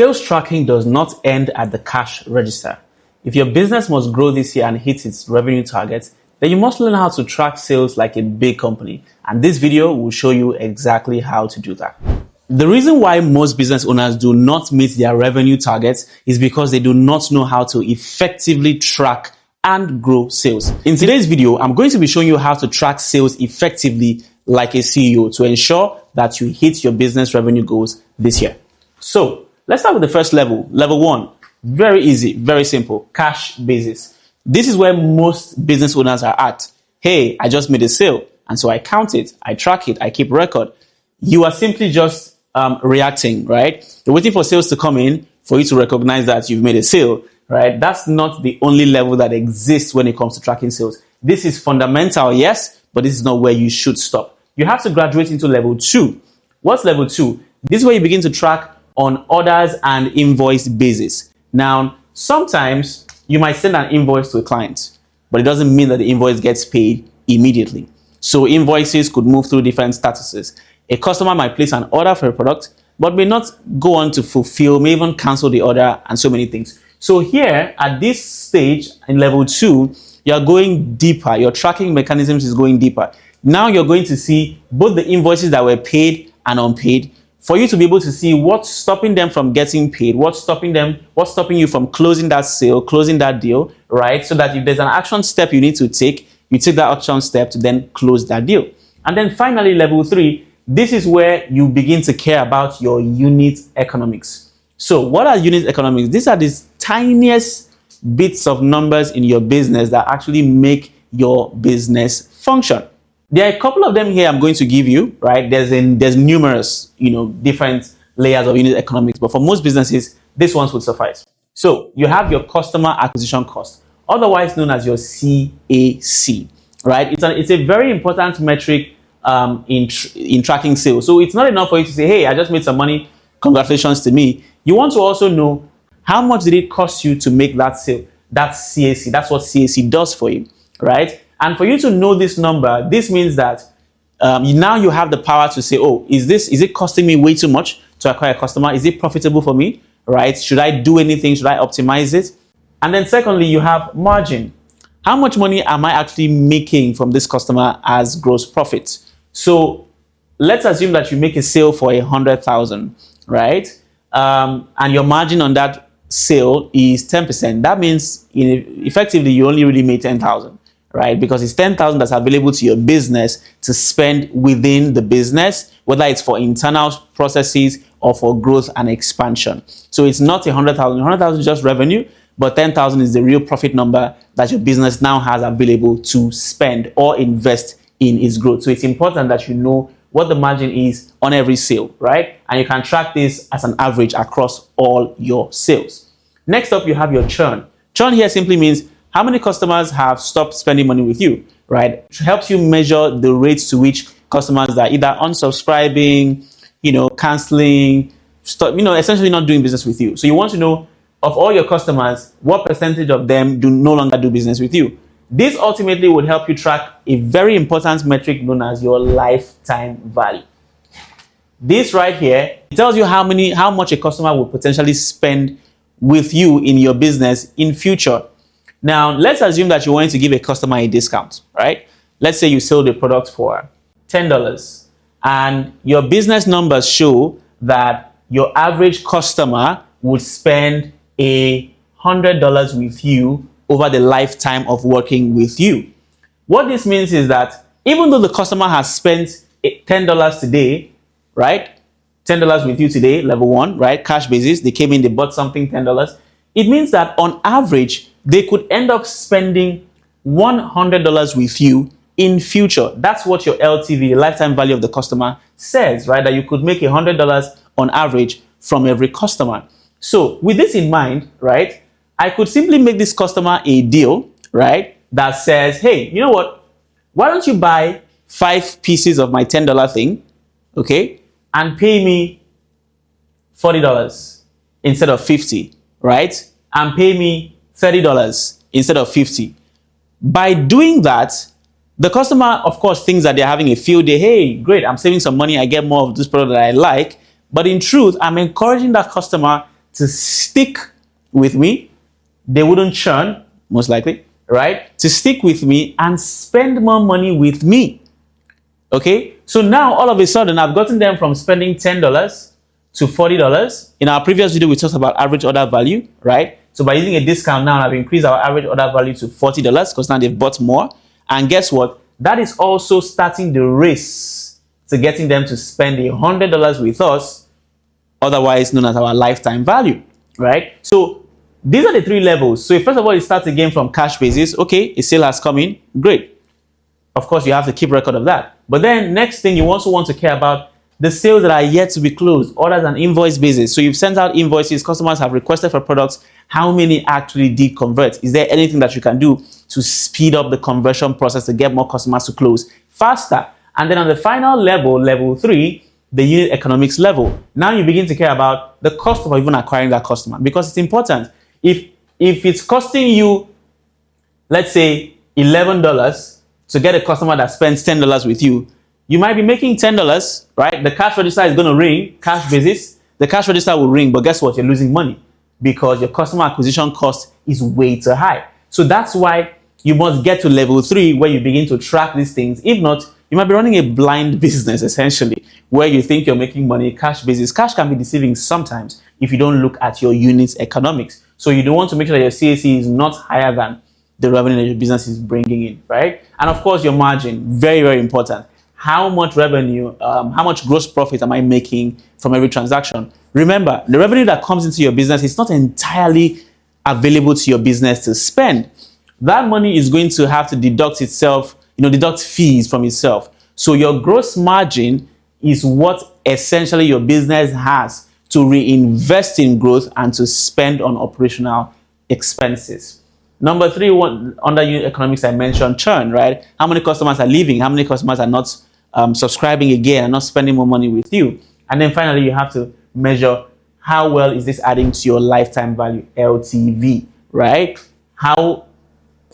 Sales tracking does not end at the cash register. If your business must grow this year and hit its revenue targets, then you must learn how to track sales like a big company. And this video will show you exactly how to do that. The reason why most business owners do not meet their revenue targets is because they do not know how to effectively track and grow sales. In today's video, I'm going to be showing you how to track sales effectively like a CEO to ensure that you hit your business revenue goals this year. So let's start with the first level. Level 1, very easy, very simple, cash basis. This is where most business owners are at. Hey, I just made a sale, and so I count it, I track it, I keep record. You are simply just reacting, right? You're waiting for sales to come in for you to recognize that you've made a sale, right? That's not the only level that exists when it comes to tracking sales. This is fundamental, yes, but this is not where you should stop. You have to graduate into level 2. What's level 2? This is where you begin to track on orders and invoice basis. Now, sometimes you might send an invoice to a client, but it doesn't mean that the invoice gets paid immediately. So invoices could move through different statuses. A customer might place an order for a product, but may not go on to fulfill, may even cancel the order, and so many things. So here, at this stage, in level 2, you're going deeper. Your tracking mechanisms is going deeper. Now you're going to see both the invoices that were paid and unpaid, for you to be able to see what's stopping them from getting paid, what's stopping you from closing that sale, closing that deal, right? So that if there's an action step you need to take, you take that action step to then close that deal. And then finally, level 3, this is where you begin to care about your unit economics. So what are unit economics? These are these tiniest bits of numbers in your business that actually make your business function. There are a couple of them here I'm going to give you, right? There's numerous, different layers of unit economics, but for most businesses, this ones would suffice. So you have your customer acquisition cost, otherwise known as your CAC, right? It's a very important metric in tracking sales. So it's not enough for you to say, hey, I just made some money, congratulations to me. You want to also know how much did it cost you to make that sale. That's CAC. That's what CAC does for you, right? And for you to know this number, this means that now you have the power to say, oh, is it costing me way too much to acquire a customer? Is it profitable for me, right? Should I do anything? Should I optimize it? And then secondly, you have margin. How much money am I actually making from this customer as gross profit? So let's assume that you make a sale for 100,000, right? And your margin on that sale is 10%. That means effectively you only really made 10,000. Right? Because it's 10,000 that's available to your business to spend within the business, whether it's for internal processes or for growth and expansion. So it's not 100,000. 100,000 is just revenue, but 10,000 is the real profit number that your business now has available to spend or invest in its growth. So it's important that you know what the margin is on every sale, right? And you can track this as an average across all your sales. Next up, you have your churn. Churn here simply means how many customers have stopped spending money with you, right? It helps you measure the rates to which customers are either unsubscribing, canceling, essentially not doing business with you. So you want to know, of all your customers, what percentage of them do no longer do business with you? This ultimately would help you track a very important metric known as your lifetime value. This right here, it tells you how much a customer will potentially spend with you in your business in future. Now, let's assume that you want to give a customer a discount, right? Let's say you sold the product for $10 and your business numbers show that your average customer would spend $100 with you over the lifetime of working with you. What this means is that even though the customer has spent $10 today, right? $10 with you today, level 1, right? Cash basis, they came in, they bought something, $10. It means that on average, they could end up spending $100 with you in future. That's what your LTV, lifetime value of the customer, says, right? That you could make $100 on average from every customer. So with this in mind, right, I could simply make this customer a deal, right, that says, hey, you know what? Why don't you buy 5 pieces of my $10 thing, okay, and pay me $40 instead of $50, right? And pay me $30 instead of $50. By doing that, the customer, of course, thinks that they're having a field day. Hey, great, I'm saving some money. I get more of this product that I like. But in truth, I'm encouraging that customer to stick with me. They wouldn't churn, most likely, right? To stick with me and spend more money with me. Okay? So now, all of a sudden, I've gotten them from spending $10 to $40. In our previous video, we talked about average order value, right? So by using a discount now, I've increased our average order value to $40 because now they've bought more. And guess what? That is also starting the race to getting them to spend $100 with us, otherwise known as our lifetime value, right? So these are the three levels. So first of all, it starts again from cash basis. Okay, a sale has come in, great. Of course, you have to keep record of that. But then next thing, you also want to care about the sales that are yet to be closed, orders and invoice basis. So you've sent out invoices, customers have requested for products. How many actually did convert? Is there anything that you can do to speed up the conversion process to get more customers to close faster? And then on the final level, level 3, the unit economics level, now you begin to care about the cost of even acquiring that customer, because it's important. If it's costing you, let's say, $11 to get a customer that spends $10 with you, you might be making $10, right? The cash register is going to ring, cash basis. The cash register will ring, but guess what? You're losing money because your customer acquisition cost is way too high. So that's why you must get to level 3 where you begin to track these things. If not, you might be running a blind business, essentially, where you think you're making money, cash basis. Cash can be deceiving sometimes if you don't look at your unit's economics. So you don't want to make sure that your CAC is not higher than the revenue that your business is bringing in, right? And of course, your margin, very, very important. How much revenue, how much gross profit am I making from every transaction? Remember, the revenue that comes into your business is not entirely available to your business to spend. That money is going to have to deduct itself, deduct fees from itself. So your gross margin is what essentially your business has to reinvest in growth and to spend on operational expenses. Number 3, under unit economics, I mentioned churn, right? How many customers are leaving? How many customers are not subscribing again and not spending more money with you? And then finally, you have to measure how well is this adding to your lifetime value, LTV, right? How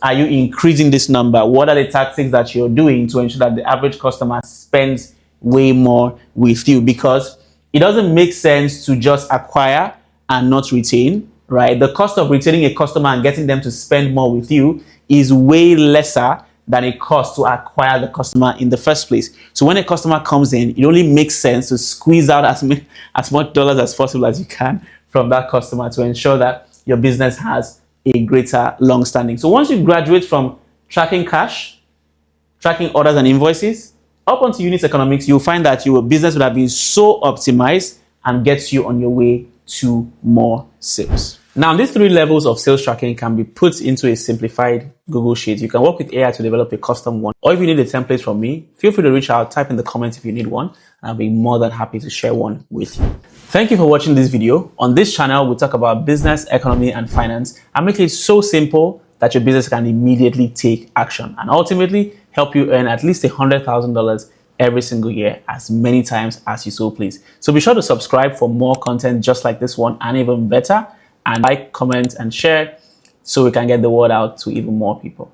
are you increasing this number? What are the tactics that you're doing to ensure that the average customer spends way more with you? Because it doesn't make sense to just acquire and not retain, right? The cost of retaining a customer and getting them to spend more with you is way lesser than it costs to acquire the customer in the first place. So when a customer comes in, it only makes sense to squeeze out as much dollars as possible as you can from that customer to ensure that your business has a greater long standing. So once you graduate from tracking cash, tracking orders and invoices, up onto unit economics, you'll find that your business would have been so optimized and gets you on your way to more sales. Now, these 3 levels of sales tracking can be put into a simplified Google Sheet. You can work with AI to develop a custom one. Or if you need a template from me, feel free to reach out, type in the comments if you need one, and I'll be more than happy to share one with you. Thank you for watching this video. On this channel, we talk about business, economy, and finance, and make it so simple that your business can immediately take action and ultimately help you earn at least $100,000 every single year, as many times as you so please. So be sure to subscribe for more content just like this one and even better, and like, comment, and share so we can get the word out to even more people.